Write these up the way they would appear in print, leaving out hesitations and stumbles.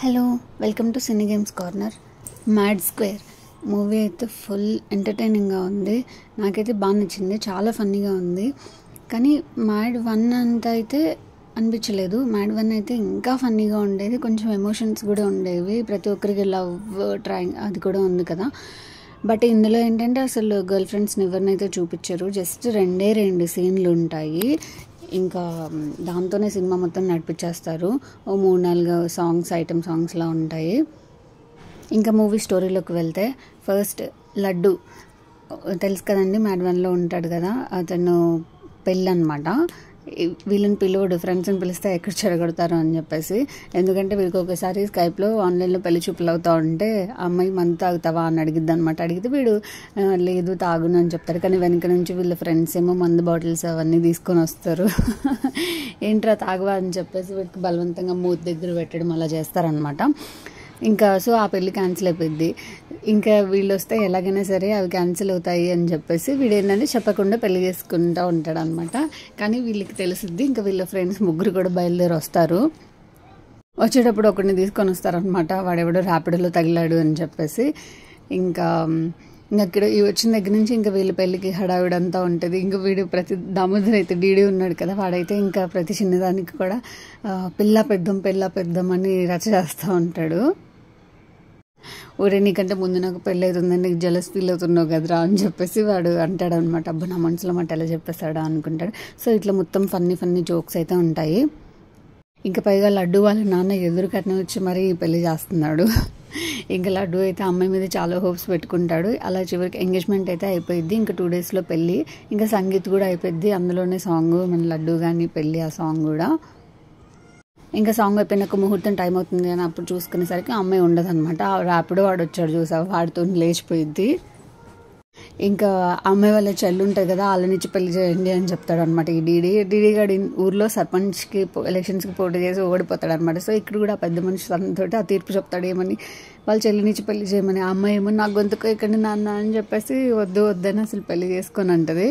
Hello, welcome to cine games corner. Mad square movie అయితే full ఎంటర్టైనింగ్గా ఉంది. నాకైతే బాగా నచ్చింది, చాలా ఫన్నీగా ఉంది. కానీ మ్యాడ్ 1 అంత అయితే అనిపించలేదు. మ్యాడ్ 1 అయితే ఇంకా ఫన్నీగా ఉండేది, కొంచెం ఎమోషన్స్ కూడా ఉండేవి. ప్రతి ఒక్కరికి లవ్ అది కూడా ఉంది కదా. బట్ ఇందులో ఏంటంటే అసలు గర్ల్ ఫ్రెండ్స్ని ఎవరినైతే చూపించారు, జస్ట్ 2 సీన్లు ఉంటాయి. ఇంకా దాంతోనే సినిమా మొత్తం నడిపించేస్తారు. ఓ 3-4 సాంగ్స్, ఐటమ్ సాంగ్స్లా ఉంటాయి. ఇంకా మూవీ స్టోరీలోకి వెళ్తే, ఫస్ట్ లడ్డు తెలుసు కదండి, మ్యాడ్ 1లో ఉంటాడు కదా, అతను పెళ్ళి అనమాట. వీళ్ళని పిలువడు, ఫ్రెండ్స్ని పిలిస్తే ఎక్కడ చెడగొడతారు అని చెప్పేసి. ఎందుకంటే వీళ్ళకి ఒకసారి స్కైప్లో ఆన్లైన్లో పెళ్లి చూపులు అవుతూ ఉంటే అమ్మాయి మందు తాగుతావా అని అడిగిద్ది అనమాట. అడిగితే వీడు లేదు తాగును అని చెప్తాడు. కానీ వెనక నుంచి వీళ్ళ ఫ్రెండ్స్ ఏమో మందు బాటిల్స్ అవన్నీ తీసుకొని వస్తారు. ఏంట్రా తాగవా అని చెప్పేసి వీడికి బలవంతంగా మూతి దగ్గర పెట్టడం అలా చేస్తారనమాట. ఇంకా సో ఆ పెళ్ళి క్యాన్సిల్ అయిపోయింది. ఇంకా వీళ్ళు వస్తే ఎలాగైనా సరే అవి క్యాన్సిల్ అవుతాయి అని చెప్పేసి వీడు ఏంటంటే చెప్పకుండా పెళ్లి చేసుకుంటూ ఉంటాడు అనమాట. కానీ వీళ్ళకి తెలుస్తుంది. ఇంకా వీళ్ళ ఫ్రెండ్స్ 3 కూడా బయలుదేరి వస్తారు. వచ్చేటప్పుడు ఒకరిని తీసుకొని వస్తారనమాట. వాడెవడో ర్యాపిడోలో తగిలాడు అని చెప్పేసి. ఇంకా అక్కడ వచ్చిన దగ్గర నుంచి ఇంకా వీళ్ళ పెళ్ళికి హడావిడంతా ఉంటుంది. ఇంకా వీడు ప్రతి దామోదర్ అయితే డీడీ ఉన్నాడు కదా, వాడైతే ఇంకా ప్రతి చిన్నదానికి కూడా పిల్ల పెద్దం అని రచ చేస్తూ ఉంటాడు. ఊరే నీకంటే ముందు నాకు పెళ్ళి అవుతుందని నీకు జలస్ ఫీల్ అవుతున్నావు కదరా అని చెప్పేసి వాడు అంటాడు అనమాట. అబ్బా నా మనసులో మాట ఎలా చెప్పేస్తాడా అనుకుంటాడు. సో ఇట్లా మొత్తం ఫన్నీ జోక్స్ అయితే ఉంటాయి. ఇంకా పైగా లడ్డు వాళ్ళ నాన్న ఎదురు కట్నం వచ్చి మరీ పెళ్లి చేస్తున్నాడు. ఇంకా లడ్డు అయితే అమ్మాయి మీద చాలా హోప్స్ పెట్టుకుంటాడు. అలా చివరికి ఎంగేజ్మెంట్ అయితే అయిపోయింది. ఇంకా 2 డేస్లో పెళ్ళి. ఇంకా సంగీత్ కూడా అయిపోయింది. అందులోనే సాంగ్ మన లడ్డు కానీ పెళ్ళి ఆ సాంగ్ కూడా. ఇంకా సాంగ్ అయిపోయినాక ముహూర్తం టైం అవుతుంది అని అప్పుడు చూసుకునేసరికి అమ్మాయి ఉండదు అనమాట. ర్యాపిడో వాడు వచ్చాడు చూసావు, వాడితో లేచిపోయింది. ఇంకా అమ్మాయి వాళ్ళ చెల్లి ఉంటుంది కదా, వాళ్ళనిచ్చి పెళ్లి చేయండి అని చెప్తాడు అనమాట. ఈ డీడీ గాడి ఊర్లో సర్పంచ్కి ఎలక్షన్స్కి పోటీ చేసి ఓడిపోతాడు అనమాట. సో ఇక్కడ కూడా పెద్ద మనిషి తనతోటి ఆ తీర్పు చెప్తాడు ఏమని, వాళ్ళ చెల్లినిచ్చి పెళ్లి చేయమని. ఆ అమ్మాయి ఏమో నాకు గొంతుకు ఎక్కండి నాన్న అని చెప్పేసి వద్దని అసలు పెళ్లి చేసుకొని అంటది.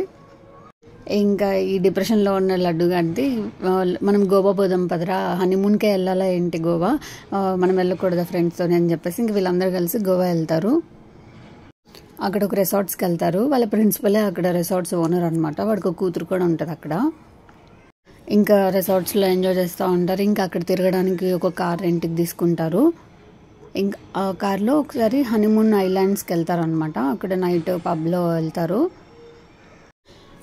ఇంకా ఈ డిప్రెషన్లో ఉన్న లడ్డు గారిది మనం గోవా పోదాం పదరా, హనీమూన్కే వెళ్ళాలా ఏంటి గోవా, మనం వెళ్ళకూడదా ఫ్రెండ్స్తో అని చెప్పేసి ఇంక వీళ్ళందరూ కలిసి గోవా వెళ్తారు. అక్కడ ఒక రిసార్ట్స్కి వెళ్తారు. వాళ్ళ ప్రిన్సిపలే అక్కడ రిసార్ట్స్ ఓనర్ అనమాట. వాడికి ఒక కూతురు కూడా ఉంటుంది అక్కడ. ఇంకా రిసార్ట్స్లో ఎంజాయ్ చేస్తూ ఉంటారు. ఇంకా అక్కడ తిరగడానికి ఒక కార్ రెంట్కి తీసుకుంటారు. ఇంకా ఆ కార్లో ఒకసారి హనీమూన్ ఐలాండ్స్కి వెళ్తారు అనమాట. అక్కడ నైట్ పబ్లో వెళ్తారు.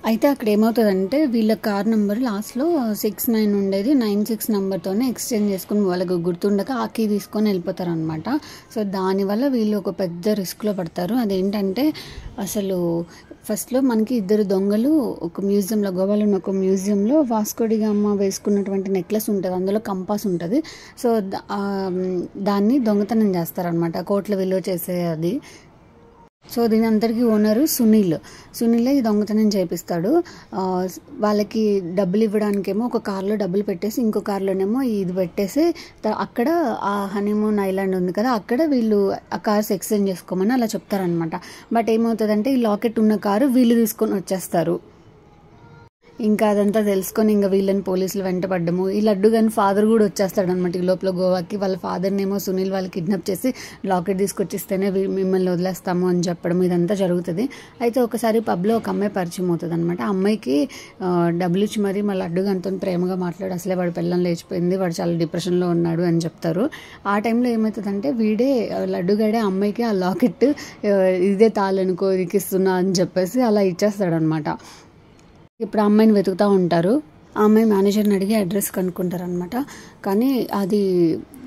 అయితే అక్కడ ఏమవుతుందంటే వీళ్ళ కార్ నెంబర్ లాస్ట్లో 69 ఉండేది, 96 నెంబర్తోనే ఎక్స్చేంజ్ చేసుకుని వాళ్ళకి గుర్తుండక ఆ కీ తీసుకొని వెళ్ళిపోతారు అనమాట. సో దానివల్ల వీళ్ళు ఒక పెద్ద రిస్క్లో పడతారు. అదేంటంటే అసలు ఫస్ట్లో మనకి 2 దొంగలు ఒక మ్యూజియంలో, గోవాలో ఉన్న ఒక మ్యూజియంలో వాస్కోడిగామా వేసుకున్నటువంటి నెక్లెస్ ఉంటుంది, అందులో కంపాస్ ఉంటుంది. సో దాన్ని దొంగతనం చేస్తారనమాట, కోట్ల విలువ చేసే అది. సో దీని అందరికీ ఓనరు సునీలే ఈ దొంగతనం చేపిస్తాడు. వాళ్ళకి డబ్బులు ఇవ్వడానికేమో ఒక కార్లో డబ్బులు పెట్టేసి ఇంకో కార్లోనేమో ఇది పెట్టేసి అక్కడ ఆ హనీమూన్ ఐలాండ్ ఉంది కదా, అక్కడ వీళ్ళు ఆ కార్స్ ఎక్స్చేంజ్ చేసుకోమని అలా చెప్తారనమాట. బట్ ఏమవుతుందంటే ఈ లాకెట్ ఉన్న కారు వీళ్ళు తీసుకొని వచ్చేస్తారు. ఇంకా అదంతా తెలుసుకొని ఇంకా వీళ్ళని పోలీసులు వెంటపడ్డము. ఈ లడ్డు కానీ ఫాదర్ కూడా వచ్చేస్తాడు అనమాట ఈ లోపల గోవాకి. వాళ్ళ ఫాదర్నేమో సునీల్ వాళ్ళు కిడ్నాప్ చేసి లాకెట్ తీసుకొచ్చిస్తేనే మిమ్మల్ని వదిలేస్తాము అని చెప్పడం ఇదంతా జరుగుతుంది. అయితే ఒకసారి పబ్లో ఒక అమ్మాయి పరిచయం అవుతుంది అనమాట. ఆ అమ్మాయికి డబ్బులు ఇచ్చి మరీ మా లడ్డు గారితో ప్రేమగా మాట్లాడు, అసలే వాడు పిల్లని లేచిపోయింది, వాడు చాలా డిప్రెషన్లో ఉన్నాడు అని చెప్తారు. ఆ టైంలో ఏమవుతుందంటే వీడే లడ్డుగాడే అమ్మాయికి ఆ లాకెట్ ఇదే తాళనుకో ఇరికిస్తున్నా అని చెప్పేసి అలా ఇచ్చేస్తాడనమాట. ఇప్పుడు ఆ అమ్మాయిని వెతుకుతూ ఉంటారు. ఆ అమ్మాయి మేనేజర్ని అడిగి అడ్రస్ కనుక్కుంటారు అనమాట. కానీ అది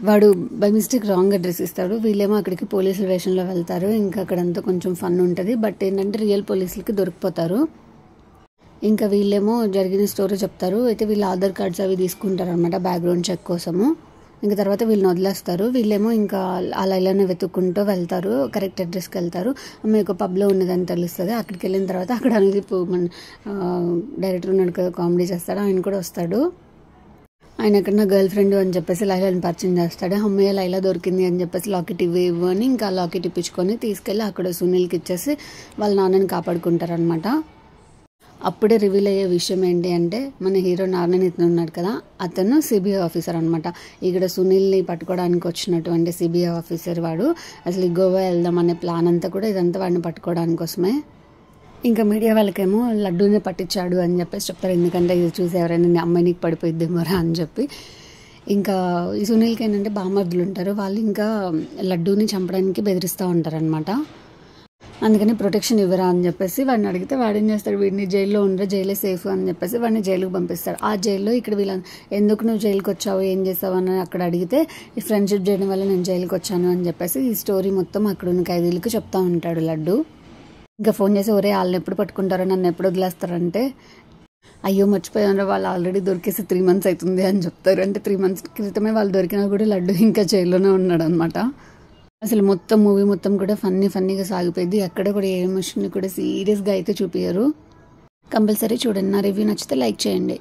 వాడు బై మిస్టేక్ రాంగ్ అడ్రస్ ఇస్తాడు. వీళ్ళేమో అక్కడికి పోలీసుల వేషంలో వెళ్తారు. ఇంకా అక్కడంతా కొంచెం ఫన్ ఉంటుంది. బట్ ఏంటంటే రియల్ పోలీసులకి దొరికిపోతారు. ఇంకా వీళ్ళేమో జరిగిన స్టోరీ చెప్తారు. అయితే వీళ్ళు ఆధార్ కార్డ్స్ అవి తీసుకుంటారు అనమాట బ్యాక్గ్రౌండ్ చెక్ కోసము. ఇంకా తర్వాత వీళ్ళని వదిలేస్తారు. వీళ్ళేమో ఇంకా అలా ఇలానే వెతుక్కుంటూ వెళ్తారు, కరెక్ట్ అడ్రస్కి వెళ్తారు. అమ్మాయి ఒక పబ్లో ఉన్నదని తెలుస్తుంది. అక్కడికి వెళ్ళిన తర్వాత అక్కడ అనేది మన డైరెక్టర్ ఉన్నాడు కదా, కామెడీ చేస్తాడు, ఆయన కూడా వస్తాడు. ఆయన ఎక్కడ నా గర్ల్ ఫ్రెండ్ అని చెప్పేసి లైలాని పరిచయం చేస్తాడు. అమ్మాయి లైలా దొరికింది అని చెప్పేసి లాకెట్ ఇవ్వు అని ఇంకా లాకెట్ ఇప్పించుకొని తీసుకెళ్ళి అక్కడ సునీల్కి ఇచ్చేసి వాళ్ళ నాన్నని కాపాడుకుంటారు అనమాట. అప్పుడే రివీల్ అయ్యే విషయం ఏంటి అంటే మన హీరో నారాయణనితిన్ ఉన్నాడు కదా, అతను సిబిఐ ఆఫీసర్ అనమాట. ఇక్కడ సునీల్ని పట్టుకోవడానికి వచ్చినటువంటి సిబిఐ ఆఫీసర్ వాడు. అసలు గోవా వెళ్దాం అనే ప్లాన్ అంతా కూడా ఇదంతా వాడిని పట్టుకోవడానికి కోసమే. ఇంకా మీడియా వాళ్ళకేమో లడ్డూనే పట్టించాడు అని చెప్పేసి చెప్తారు, ఎందుకంటే ఇది చూసి ఎవరైనా నీ అమ్మాయి నీకు పడిపోయిద్దేమోరా అని చెప్పి. ఇంకా ఈ సునీల్కి ఏంటంటే బామర్దులు ఉంటారు, వాళ్ళు ఇంకా లడ్డూని చంపడానికి బెదిరిస్తూ ఉంటారనమాట. అందుకని ప్రొటెక్షన్ ఇవ్వరా అని చెప్పేసి వాడిని అడిగితే వాడేం చేస్తాడు, వీడిని జైల్లో ఉండరా, జైలే సేఫ్ అని చెప్పేసి వాడిని జైలుకి పంపిస్తాడు. ఆ జైల్లో ఇక్కడ వీళ్ళ ఎందుకు నువ్వు జైలుకి వచ్చావు, ఏం చేసావు అని అక్కడ అడిగితే ఈ ఫ్రెండ్షిప్ చేయడం వల్ల నేను జైలుకి వచ్చాను అని చెప్పేసి ఈ స్టోరీ మొత్తం అక్కడ ఉన్న ఖైదీలకు చెప్తా ఉంటాడు లడ్డు. ఇంకా ఫోన్ చేసి ఒరే వాళ్ళని ఎప్పుడు పట్టుకుంటారో, నన్ను ఎప్పుడు వదిలేస్తారంటే, అయ్యో మర్చిపోయాను వాళ్ళు ఆల్రెడీ దొరికేసి 3 months అవుతుంది అని చెప్తారు. అంటే 3 months క్రితమే వాళ్ళు దొరికినా కూడా లడ్డు ఇంకా జైల్లోనే ఉన్నాడు అనమాట. అసలు మొత్తం మూవీ మొత్తం కూడా ఫన్నీగా సాగిపోయింది. ఎక్కడ కూడా ఏ ఎమోషన్ కూడా సీరియస్గా అయితే చూపించారు. కంపల్సరీ చూడండి. నా రివ్యూ నచ్చితే లైక్ చేయండి.